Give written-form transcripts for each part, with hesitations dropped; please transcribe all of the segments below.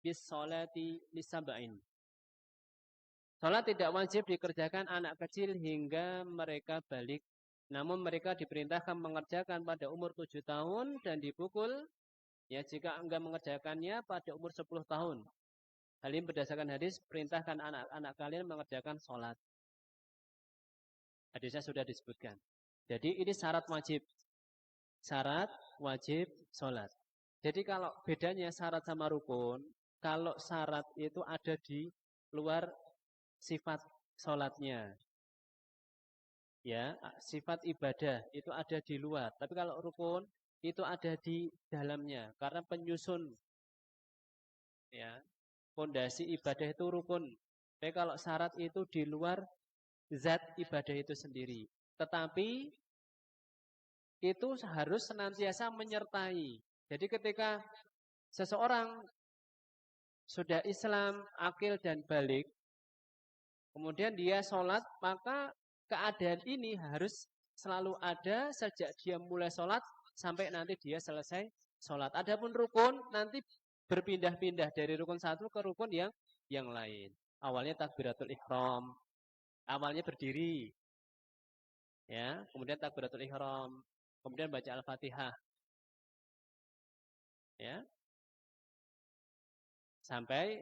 bis sholati lisab'in. Salat tidak wajib dikerjakan anak kecil hingga mereka balik. Namun mereka diperintahkan mengerjakan pada umur 7 tahun dan dipukul ya jika enggak mengerjakannya pada umur 10 tahun. Hal ini berdasarkan hadis, perintahkan anak-anak kalian mengerjakan sholat. Hadisnya sudah disebutkan. Jadi ini syarat wajib. Syarat wajib sholat. Jadi kalau bedanya syarat sama rukun, kalau syarat itu ada di luar sifat sholatnya. Ya, sifat ibadah itu ada di luar. Tapi kalau rukun itu ada di dalamnya. Karena penyusun ya, fondasi ibadah itu rukun. Tapi kalau syarat itu di luar zat ibadah itu sendiri. Tetapi itu harus senantiasa menyertai. Jadi ketika seseorang sudah Islam, akil dan balik, kemudian dia sholat, maka keadaan ini harus selalu ada sejak dia mulai sholat sampai nanti dia selesai sholat. Adapun rukun nanti berpindah-pindah dari rukun satu ke rukun yang lain. Awalnya takbiratul ihram, awalnya berdiri, ya, kemudian takbiratul ihram, kemudian baca al-fatihah, ya, sampai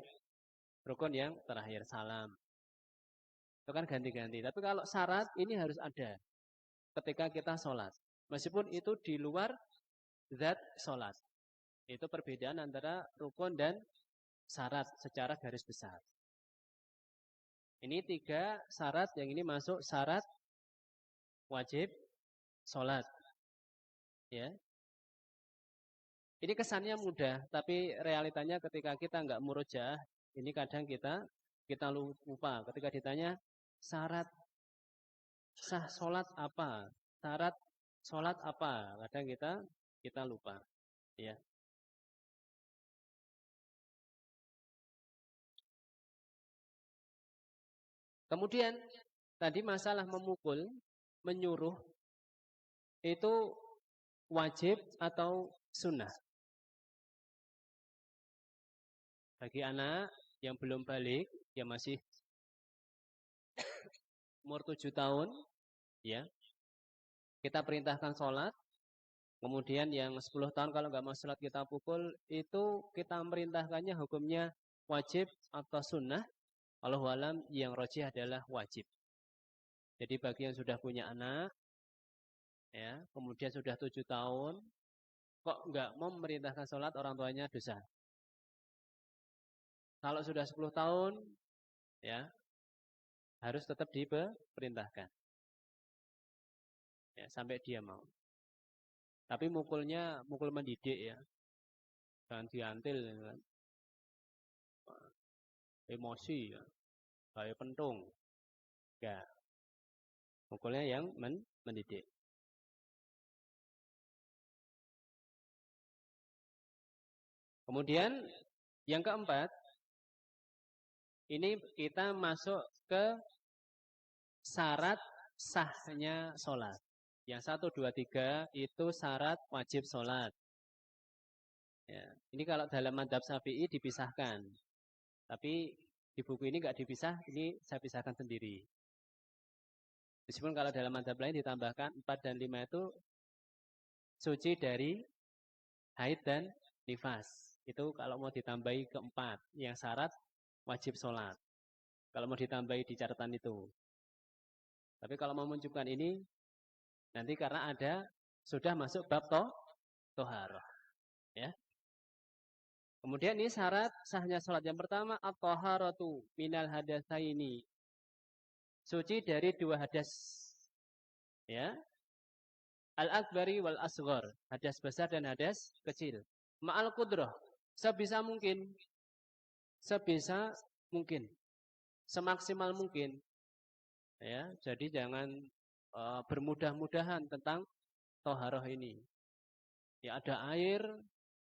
rukun yang terakhir salam. Itu kan ganti-ganti. Tapi kalau syarat ini harus ada ketika kita sholat. Meskipun itu di luar zat sholat. Itu perbedaan antara rukun dan syarat secara garis besar. Ini 3 syarat, yang ini masuk syarat wajib sholat. Ya. Ini kesannya mudah, tapi realitanya ketika kita nggak murojaah, ini kadang kita lupa. Ketika ditanya syarat sah sholat apa? Syarat sholat apa? Kadang kita lupa. Ya. Kemudian tadi masalah memukul, menyuruh itu wajib atau sunnah? Bagi anak yang belum balik, yang masih umur 7 tahun, ya, kita perintahkan sholat. Kemudian yang 10 tahun kalau nggak mau sholat kita pukul, itu kita merintahkannya hukumnya wajib atau sunnah. Wallahu alam, yang rajih adalah wajib. Jadi bagi yang sudah punya anak, ya, kemudian sudah 7 tahun, kok nggak mau memerintahkan sholat, orang tuanya dosa. Kalau sudah 10 tahun, ya, harus tetap diperintahkan. Ya, sampai dia mau. Tapi mukulnya mukul mendidik ya. Jangan diantil ya. Emosi ya. Kayak pentung. Enggak. Mukulnya yang mendidik. Kemudian yang keempat, ini kita masuk ke syarat sahnya sholat. Yang 1, 2, 3 itu syarat wajib sholat. Ya, ini kalau dalam madzhab Syafi'i dipisahkan. Tapi di buku ini nggak dipisah, ini saya pisahkan sendiri. Meskipun kalau dalam madzhab lain ditambahkan 4 dan 5 itu suci dari haid dan nifas. Itu kalau mau ditambahi ke 4, yang syarat wajib sholat. Kalau mau ditambahi di catatan itu. Tapi kalau mau menunjukkan ini, nanti karena ada, sudah masuk bab toharoh. Ya. Kemudian ini syarat sahnya sholat. Yang pertama, at-toharatu minal hadatsaini. Suci dari 2 hadas. Ya. Al-akbari wal asghar. Hadas besar dan hadas kecil. Ma'al qudrah. Sebisa mungkin. Sebisa mungkin. Semaksimal mungkin. Ya, jadi jangan bermudah-mudahan tentang toharoh ini. Ya ada air,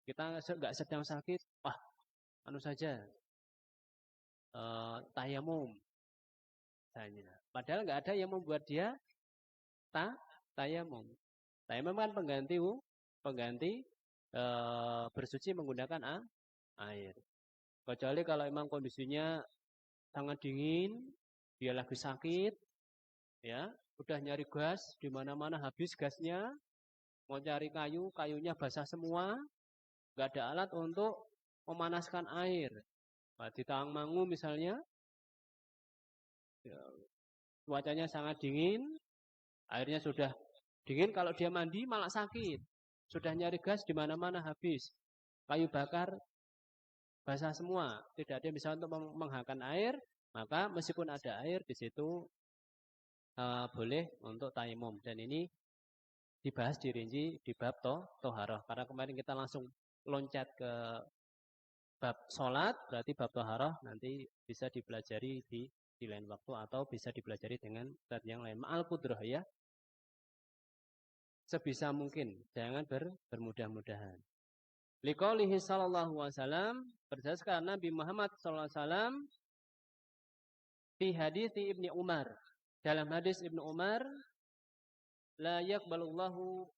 kita nggak sedang sakit, wah, anu saja, tayamum. Padahal nggak ada yang membuat dia tayamum. Tayamum kan pengganti bersuci menggunakan air. Kecuali kalau memang kondisinya sangat dingin, dia lagi sakit, ya, udah nyari gas, di mana-mana habis gasnya, mau cari kayu, kayunya basah semua, nggak ada alat untuk memanaskan air. Nah, di Tawangmangu misalnya, ya, cuacanya sangat dingin, airnya sudah dingin, kalau dia mandi malah sakit. Sudah nyari gas di mana-mana habis. Kayu bakar basah semua, tidak ada yang bisa untuk menghakkan air, maka meskipun ada air di situ boleh untuk taimum. Dan ini dibahas dirinci di bab toharoh. Karena kemarin kita langsung loncat ke bab sholat, berarti bab toharoh nanti bisa dipelajari di lain waktu atau bisa dipelajari dengan bab yang lain. Ma'al kudroh ya. Sebisa mungkin, jangan bermudah-mudahan. Liqaulihi sallallahu alaihi wasallam, berdasarkan Nabi Muhammad sallallahu alaihi wasallam fi hadits Ibnu Umar. Dalam hadis Ibnu Umar, la yaqbalullahu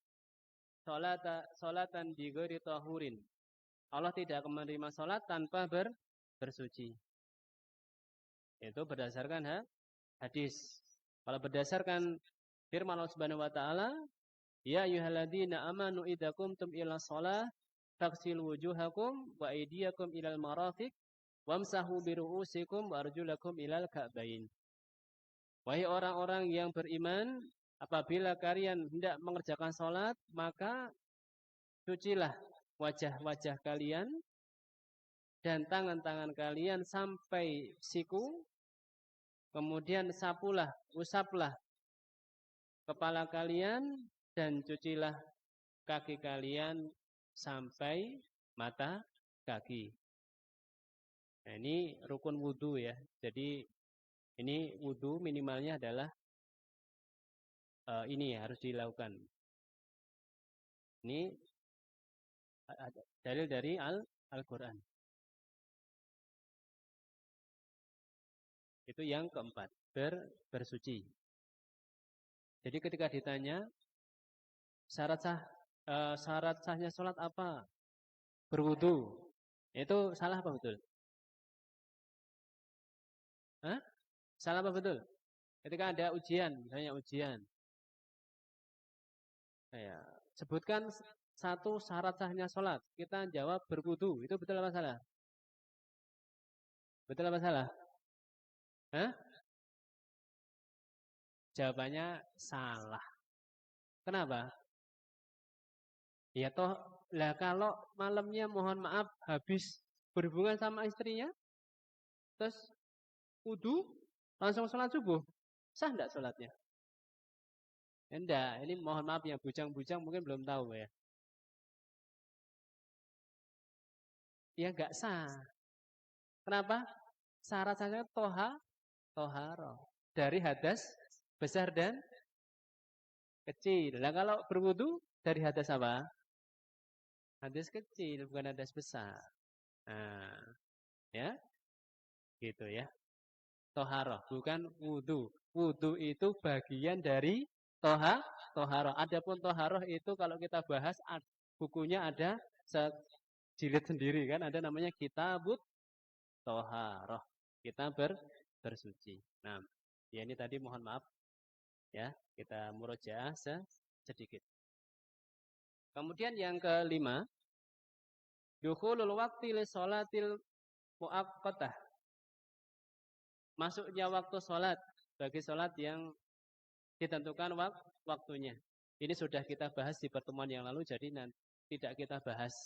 salatan bi ghairi tahurin. Allah tidak akan menerima salat tanpa bersuci. Itu berdasarkan hadis. Kalau berdasarkan firman Allah Subhanahu wa taala, ya ayyuhalladzina amanu idza qumtum ila shalah faghsilu wujuhakum wa aydiyakum ilal marafiq wamsahu biru'usikum wa arjulakum ilal ka'bain. Wahai orang-orang yang beriman, apabila kalian hendak mengerjakan salat, maka cucilah wajah-wajah kalian dan tangan-tangan kalian sampai siku, kemudian sapulah, usaplah kepala kalian dan cucilah kaki kalian sampai mata kaki. Nah, ini rukun wudu ya. Jadi ini wudu minimalnya adalah ini ya, harus dilakukan. Ini dalil dari Al-Quran. Itu yang keempat, bersuci. Jadi ketika ditanya syarat sahnya sholat apa? Berwudu. Itu salah apa betul? Hah? Salah apa betul? Ketika ada ujian, misalnya ujian. Ya, sebutkan satu syarat sahnya sholat. Kita jawab berwudu. Itu betul apa salah? Betul apa salah? Hah? Jawabannya salah. Kenapa? Ya toh, lah kalau malamnya mohon maaf habis berhubungan sama istrinya, terus wudu, langsung sholat subuh, sah enggak sholatnya? Enggak, ini mohon maaf yang bujang-bujang mungkin belum tahu ya. Ya enggak sah. Kenapa? Syarat saja toharo. Dari hadas besar dan kecil. Nah kalau berwudu dari hadas apa? Hadas kecil, bukan hadas besar. Nah, ya, gitu ya. Toharoh, bukan wudu. Wudu itu bagian dari toharoh. Adapun toharoh itu kalau kita bahas bukunya ada jilid sendiri kan. Ada namanya Kitabut Toharoh. Kita bersuci. Nah, ya ini tadi mohon maaf ya, kita murojaah sedikit. Kemudian yang kelima, dukhulul waqti li sholatil muaqqatah. Masuknya waktu sholat bagi sholat yang ditentukan waktunya. Ini sudah kita bahas di pertemuan yang lalu, jadi nanti tidak kita bahas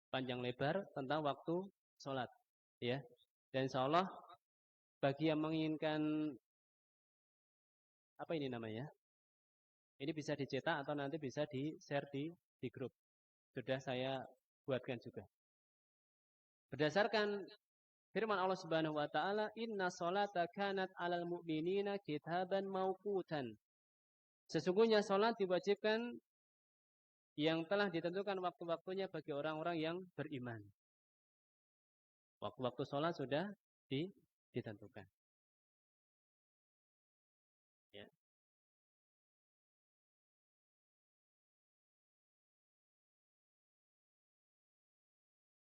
panjang lebar tentang waktu sholat. Ya. Dan insya Allah bagi yang menginginkan apa ini namanya? Ini bisa dicetak atau nanti bisa di-share di grup. Sudah saya buatkan juga. Berdasarkan firman Allah Subhanahu wa taala, "Inna sholata kanat 'alal mu'minina kitaban mauqutan." Sesungguhnya salat diwajibkan yang telah ditentukan waktu-waktunya bagi orang-orang yang beriman. Waktu-waktu salat sudah ditentukan. Ya.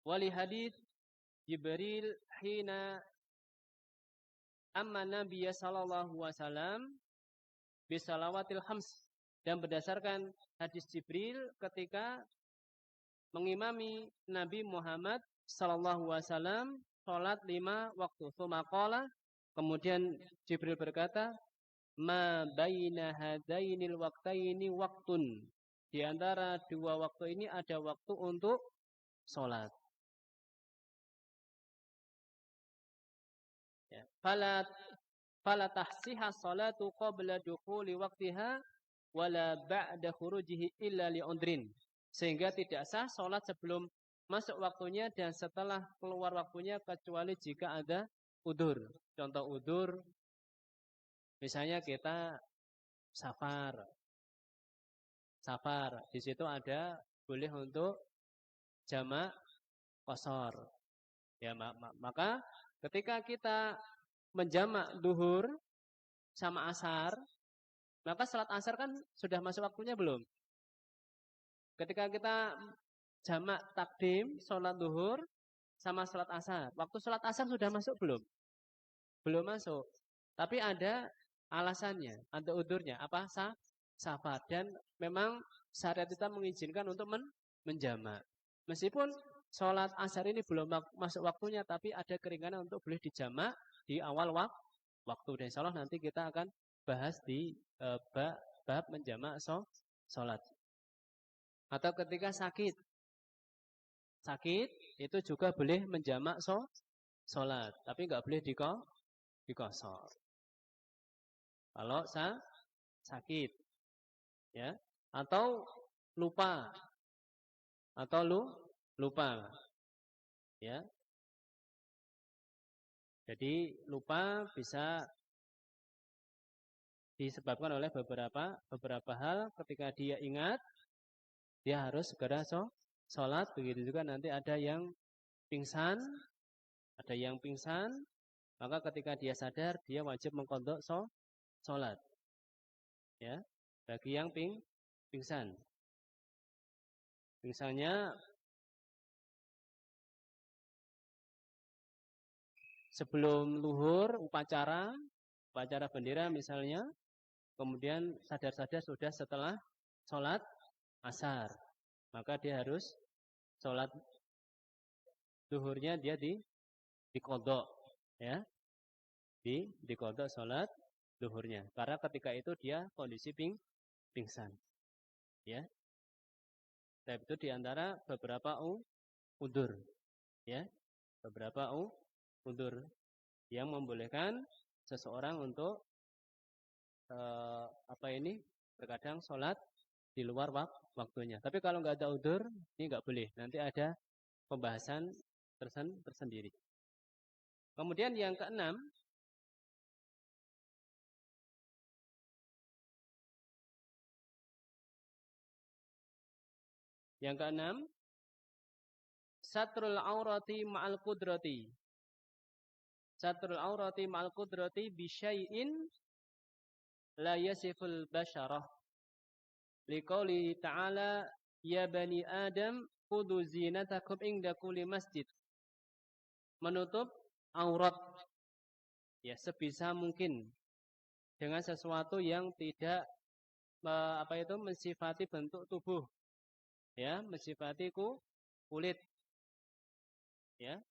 Wali hadits Jibril hina amma Nabiya sallallahu wasallam bisalawatil khams, dan berdasarkan hadis Jibril ketika mengimami Nabi Muhammad sallallahu wasallam salat 5 waktu. Tsumaqala, kemudian Jibril berkata, ma baina hadainil waqtaini waktun, di antara dua waktu ini ada waktu untuk salat. Ya. Fala tahsiha salatu qabla dukhuli waqtiha wala ba'da khurujihi illa li'udrin. Sehingga tidak sah salat sebelum masuk waktunya dan setelah keluar waktunya kecuali jika ada udzur. Contoh udzur, misalnya kita safar, di situ ada boleh untuk jamak qashar. Ya, maka ketika kita menjamak duhur sama asar, maka salat asar kan sudah masuk waktunya belum? Ketika kita jamak takdim, salat duhur sama salat asar, waktu salat asar sudah masuk belum? Belum masuk. Tapi ada alasannya, ada udurnya. Apa? Safar. Dan memang syariat kita mengizinkan untuk menjamak. Meskipun sholat asar ini belum masuk waktunya, tapi ada keringanan untuk boleh dijamak di awal waktu. Dan insya Allah nanti kita akan bahas di bab menjamak sholat. Atau ketika sakit. Sakit itu juga boleh menjamak sholat. Tapi nggak boleh dikosor. Kalau sakit. Ya. Atau lupa. Ya. Jadi lupa bisa disebabkan oleh beberapa hal. Ketika dia ingat, dia harus segera sholat. Begitu juga nanti ada yang pingsan, maka ketika dia sadar, dia wajib mengqadha sholat. Ya, bagi yang pingsan. Pingsannya sebelum luhur upacara bendera misalnya, kemudian sadar-sadar sudah setelah sholat asar, maka dia harus sholat luhurnya dia diqadha, ya, diqadha sholat luhurnya, karena ketika itu dia kondisi pingsan, ya. Dan itu diantara beberapa udzur, ya, beberapa udzur yang membolehkan seseorang untuk terkadang sholat di luar waktunya. Tapi kalau nggak ada udzur, ini nggak boleh. Nanti ada pembahasan tersendiri. Kemudian yang keenam, satrul aurati ma'al qudrati. Satrul aurati ma'al qudrati bisyai'in la yasiful basyarah. Liqauli ta'ala ya bani Adam khudhu zinatakum inda kulli masjid. Menutup aurat, ya, sebisa mungkin dengan sesuatu yang tidak mensifati bentuk tubuh, ya, mensifati kulit, ya.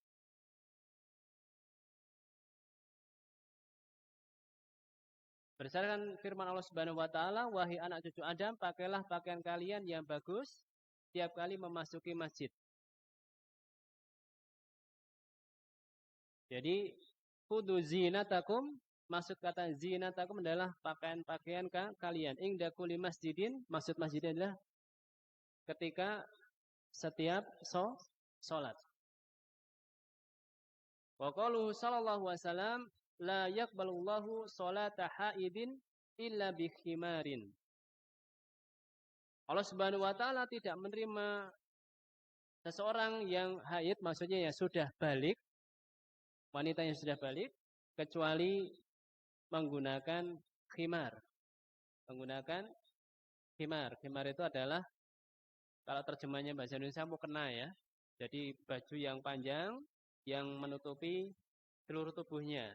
Berdasarkan firman Allah Subhanahu wa taala, wahai anak cucu Adam, pakailah pakaian kalian yang bagus tiap kali memasuki masjid. Jadi khudhu zinatakum, maksud kata zinatakum adalah pakaian-pakaian kalian. Inda kulli masjidin, maksud masjidin adalah ketika setiap sholat. Wa qaluhu sallallahu wasallam la yaqbalullahu sholata haidin illa bi khimarin. Allah Subhanahu wa taala tidak menerima seseorang yang haid, maksudnya ya sudah balik, wanita yang sudah balik, kecuali menggunakan khimar. Menggunakan khimar. Khimar itu adalah, kalau terjemahnya bahasa Indonesia, mukena, ya. Jadi baju yang panjang yang menutupi seluruh tubuhnya.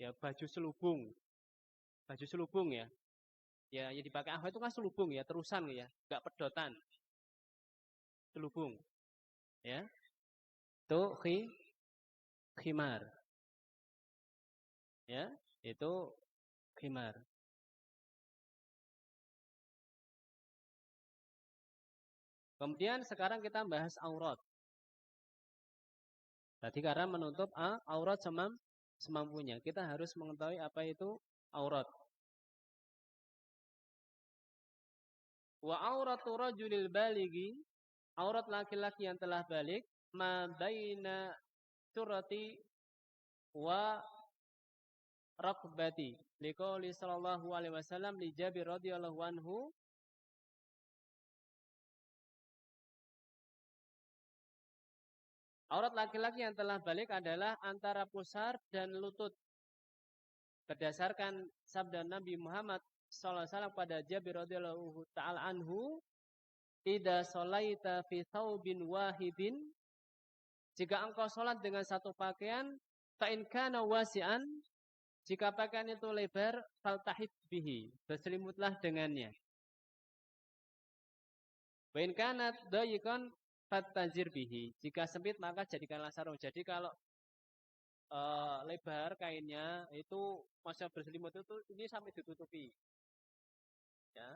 Ya, baju selubung ya. Ya, yang dipakai ahwat itu kan selubung ya, terusan ya, enggak pedotan. Selubung. Ya. Itu khimar. Ya, itu khimar. Kemudian sekarang kita bahas aurat. Tadi karena menutup aurat semampunya. Kita harus mengetahui apa itu aurat. Wa auratu rajulil baligi, aurat laki-laki yang telah balik, ma baina surati wa raqbati. Liqauli sallallahu alaihi wasallam li Jabir radhiyallahu anhu, aurat laki-laki yang telah balik adalah antara pusar dan lutut. Berdasarkan sabda Nabi Muhammad SAW pada Jabir radhiyallahu taala anhu, "Idza shalaita fi thawbin wahidin", jika engkau salat dengan satu pakaian, fa in kana wasi'an, jika pakaian itu lebar, faltahid bihi, berselimutlah dengannya. Wa in kanat dayiqan fattazir bihi, jika sempit maka jadikanlah sarung. Jadi kalau lebar kainnya itu masa berselimut itu ini sampai ditutupi. Ya.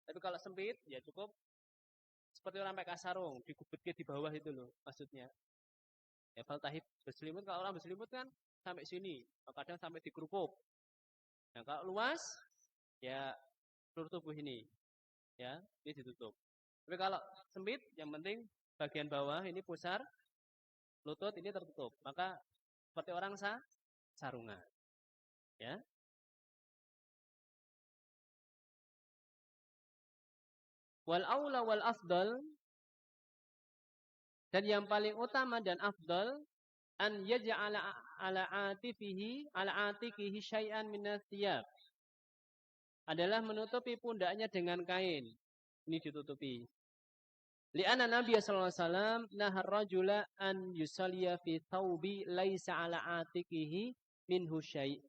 Tapi kalau sempit ya cukup seperti orang pakai sarung, digubetke di bawah itu loh maksudnya. Ya faltahib berselimut, kalau orang berselimut kan sampai sini, kadang sampai di kerupuk. Nah, kalau luas ya seluruh tubuh ini. Ya, ini ditutup. Tapi kalau sempit yang penting bagian bawah ini pusar, lutut ini tertutup. Maka seperti orang sarungan. Ya. Wal aula wal afdal, dan yang paling utama dan afdal, an yaj'ala ala atikihi syai'an minas thiyab, adalah menutupi pundaknya dengan kain. Ini ditutupi. Li'anna Nabi sallallahu alaihi wasallam nahar rajula an yusalliya fi thawbi laisa ala atikihi minhu syai'.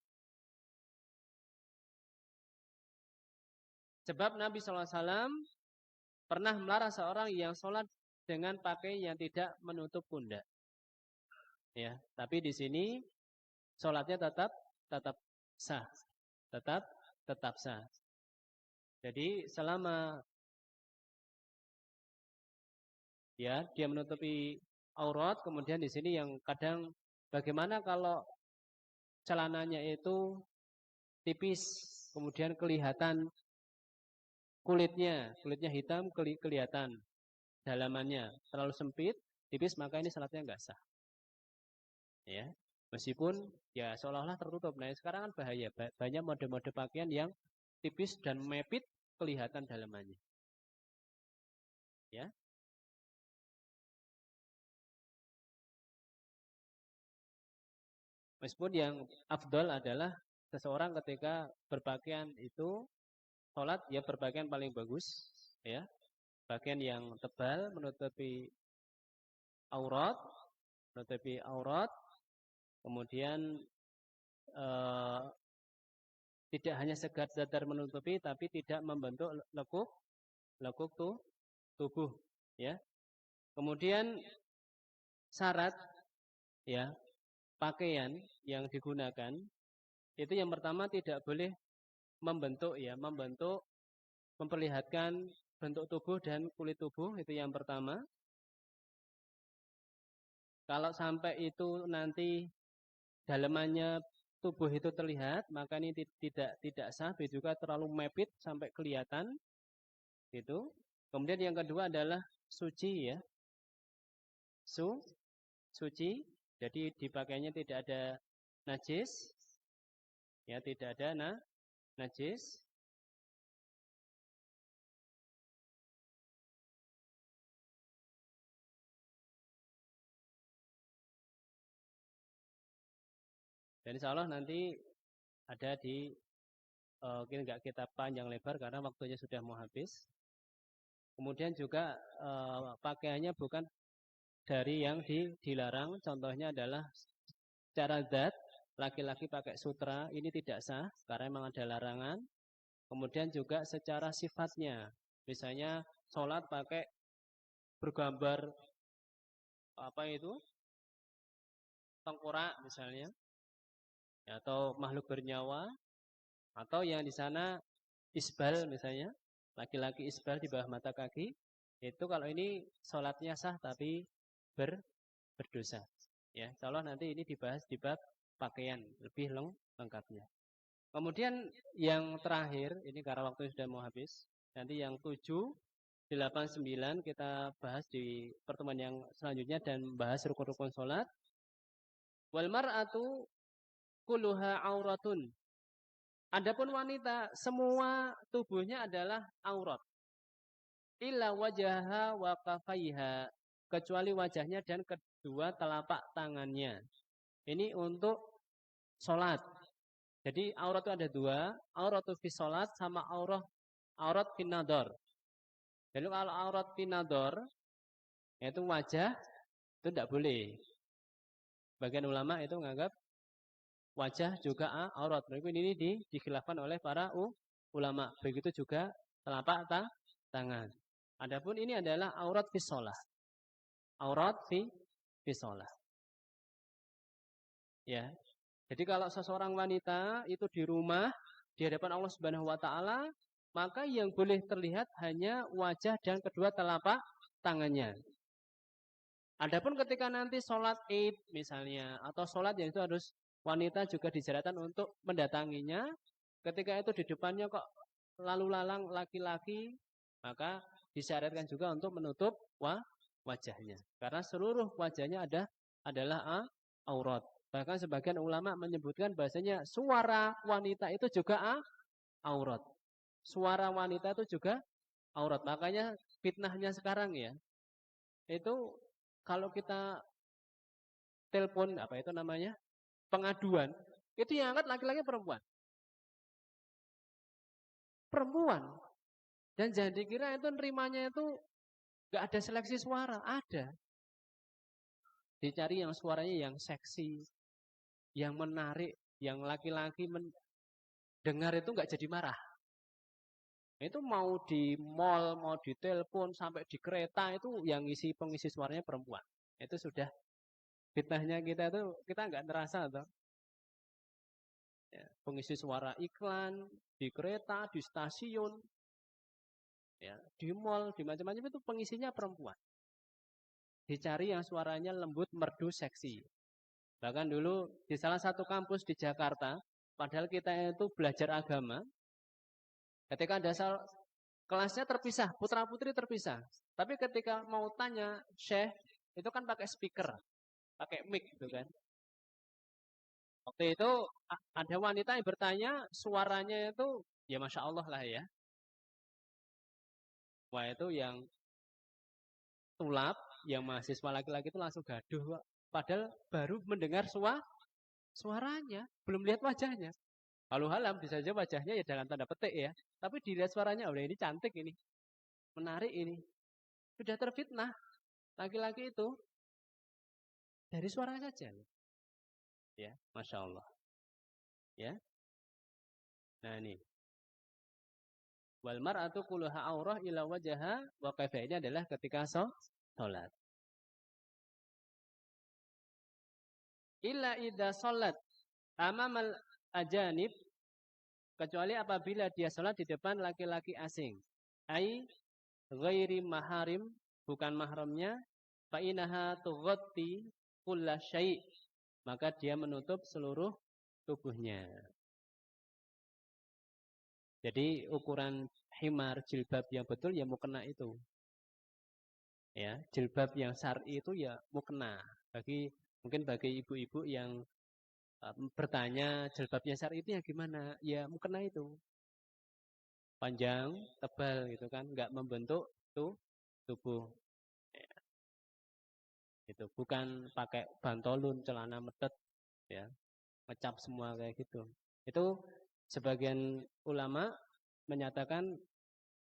Sebab Nabi sallallahu alaihi wasallam pernah melarang seorang yang sholat dengan pakaian yang tidak menutup pundak. Ya, tapi di sini sholatnya tetap sah, tetap sah. Jadi selama ya dia menutupi aurat, kemudian di sini yang kadang bagaimana kalau celananya itu tipis, kemudian kelihatan kulitnya hitam, kelihatan dalamannya terlalu sempit, tipis, maka ini salatnya enggak sah. Ya, meskipun ya seolah-olah tertutup. Nah, sekarang kan bahaya, banyak mode-mode pakaian yang tipis dan mepit, kelihatan dalamannya. Ya. Meskipun yang afdol adalah seseorang ketika berpakaian itu sholat, ya berpakaian paling bagus, ya, pakaian yang tebal menutupi aurat, kemudian tidak hanya sekedar menutupi, tapi tidak membentuk lekuk tubuh, ya. Kemudian syarat, ya, pakaian yang digunakan itu yang pertama tidak boleh membentuk, memperlihatkan bentuk tubuh dan kulit tubuh, itu yang pertama. Kalau sampai itu nanti dalamannya tubuh itu terlihat, maka ini tidak sah, juga terlalu mepit sampai kelihatan. Itu. Kemudian yang kedua adalah suci, ya. Suci. Jadi dipakainya tidak ada najis. Ya, tidak ada najis. Dan insya Allah nanti ada di mungkin nggak kita panjang lebar karena waktunya sudah mau habis. Kemudian juga pakaiannya bukan dari yang dilarang. Contohnya adalah secara zat, laki-laki pakai sutra, ini tidak sah karena memang ada larangan. Kemudian juga secara sifatnya, misalnya sholat pakai bergambar apa itu, tengkorak misalnya, atau makhluk bernyawa, atau yang di sana isbal misalnya, laki-laki isbal di bawah mata kaki, itu kalau ini sholatnya sah tapi berdosa. Ya, insya Allah nanti ini dibahas di bab pakaian lebih lengkapnya. Kemudian yang terakhir, ini karena waktu sudah mau habis, nanti yang 7, 8, 9 kita bahas di pertemuan yang selanjutnya dan bahas rukun-rukun sholat. Wal mar'atu kulluha auratun. Adapun wanita, semua tubuhnya adalah aurat. Illa wajaha wa kafaiha. Kecuali wajahnya dan kedua telapak tangannya. Ini untuk sholat. Jadi aurat itu ada dua. Auratu fi sholat sama aurat fi nador. Jadi kalau aurat fi nador, yaitu wajah, itu tidak boleh. Bagian ulama itu menganggap wajah juga aurat. Mereka ini dikhilafkan oleh para ulama. Begitu juga telapak tangan. Adapun ini adalah aurat fi sholat. Aurat fi sholat. Ya. Jadi kalau seseorang wanita itu di rumah di hadapan Allah Subhanahu wa taala, maka yang boleh terlihat hanya wajah dan kedua telapak tangannya. Adapun ketika nanti sholat Id misalnya, atau sholat yang itu harus wanita juga disyariatkan untuk mendatanginya, ketika itu di depannya kok lalu lalang laki-laki, maka disyariatkan juga untuk menutup wajahnya. Karena seluruh wajahnya adalah aurat. Bahkan sebagian ulama menyebutkan bahasanya suara wanita itu juga aurat. Suara wanita itu juga aurat. Makanya fitnahnya sekarang ya, itu kalau kita telepon apa itu namanya pengaduan, itu yang angkat laki-laki perempuan. Perempuan. Dan jangan dikira itu nerimanya itu gak ada seleksi suara, ada. Dicari yang suaranya yang seksi, yang menarik, yang laki-laki mendengar itu gak jadi marah. Itu mau di mall, mau di telepon, sampai di kereta itu yang pengisi suaranya perempuan. Itu sudah fitnahnya kita itu kita nggak terasa toh. Ya, pengisi suara iklan di kereta, di stasiun, ya, di mall, di macam-macam itu pengisinya perempuan. Dicari yang suaranya lembut, merdu, seksi. Bahkan dulu di salah satu kampus di Jakarta, padahal kita itu belajar agama, ketika ada kelasnya terpisah, putra-putri terpisah. Tapi ketika mau tanya syekh, itu kan pakai speaker, pakai mic gitu kan. Waktu itu ada wanita yang bertanya, suaranya itu ya Masya Allah lah ya. Wah itu yang tulap, yang mahasiswa laki-laki itu langsung gaduh. Padahal baru mendengar suaranya, belum lihat wajahnya. Kalau halam bisa saja wajahnya ya dalam tanda petik ya. Tapi dilihat suaranya, oh ini cantik ini. Menarik ini. Sudah terfitnah laki-laki itu. Dari suaranya saja. Ya, Masya Allah. Ya. Nah ini. Wal mar'atu kulluha aurah ila wajaha wa kaifa, ini adalah ketika sholat. Illa idza sholat amamal ajanib, kecuali apabila dia sholat di depan laki-laki asing. Ai ghairi maharim, bukan mahramnya, fa inaha tughatti kulla syai', maka dia menutup seluruh tubuhnya. Jadi ukuran himar jilbab yang betul ya mukena itu. Ya, jilbab yang syar'i itu ya mukena. Mungkin bagi ibu-ibu yang bertanya jilbabnya syar'i itu ya gimana? Ya mukena itu. Panjang, tebal gitu kan, enggak membentuk tubuh. Ya. Itu bukan pakai bantolun, celana metet ya. Ngecap semua kayak gitu. Itu sebagian ulama menyatakan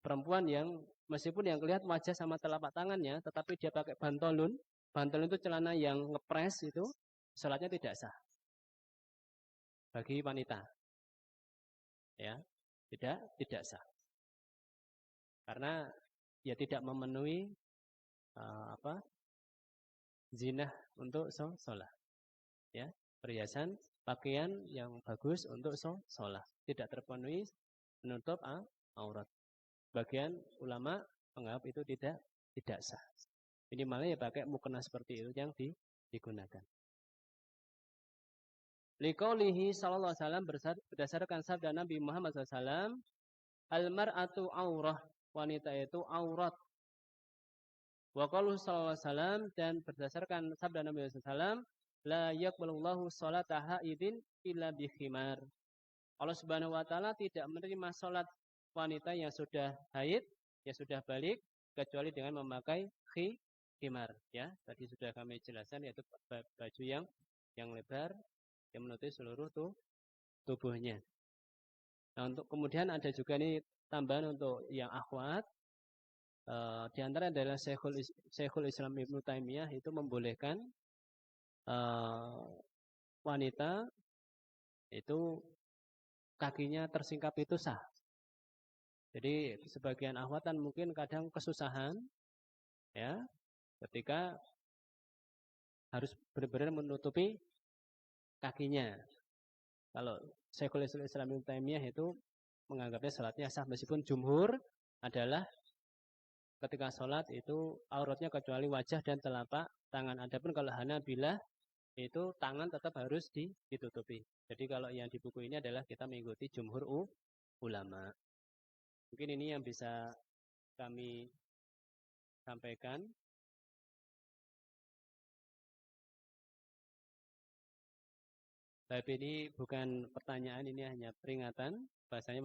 perempuan yang meskipun yang kelihatan wajah sama telapak tangannya, tetapi dia pakai bantolun, bantal itu celana yang ngepres itu, sholatnya tidak sah bagi wanita. Ya, tidak sah. Karena ya tidak memenuhi zinah untuk sholat. Ya, perhiasan pakaian yang bagus untuk sholat tidak terpenuhi, menutup aurat. Bagian ulama menganggap itu tidak sah. Minimalnya ya pakai mukena seperti itu yang digunakan. Liqaulihi sallallahu alaihi wasallam berdasarkan sabda Nabi Muhammad SAW, al-mar'atu aurah, wanita itu aurat. Wa qauluhu sallallahu alaihi wasallam, dan berdasarkan sabda Nabi SAW, la yaqbalullahu sholata haidin illa bi khimar. Allah Subhanahu wa taala tidak menerima salat wanita yang sudah haid, yang sudah balik, kecuali dengan memakai khimar, ya. Tadi sudah kami jelaskan, yaitu baju yang lebar yang menutupi seluruh tubuhnya. Nah, untuk kemudian ada juga ini tambahan untuk yang akhwat. Di antara adalah Syekhul Islam Ibnu Taimiyah itu membolehkan wanita itu kakinya tersingkap itu sah. Jadi sebagian akhwatan mungkin kadang kesusahan, ya, ketika harus benar-benar menutupi kakinya. Kalau Syekhul Islam Ibnu Taimiyah itu menganggapnya salatnya sah, meskipun jumhur adalah ketika salat itu auratnya kecuali wajah dan telapak tangan. Adapun kalau Hanabilah itu tangan tetap harus ditutupi. Jadi kalau yang di buku ini adalah kita mengikuti jumhur ulama. Mungkin ini yang bisa kami sampaikan. Bab ini bukan pertanyaan, ini hanya peringatan. Bahasanya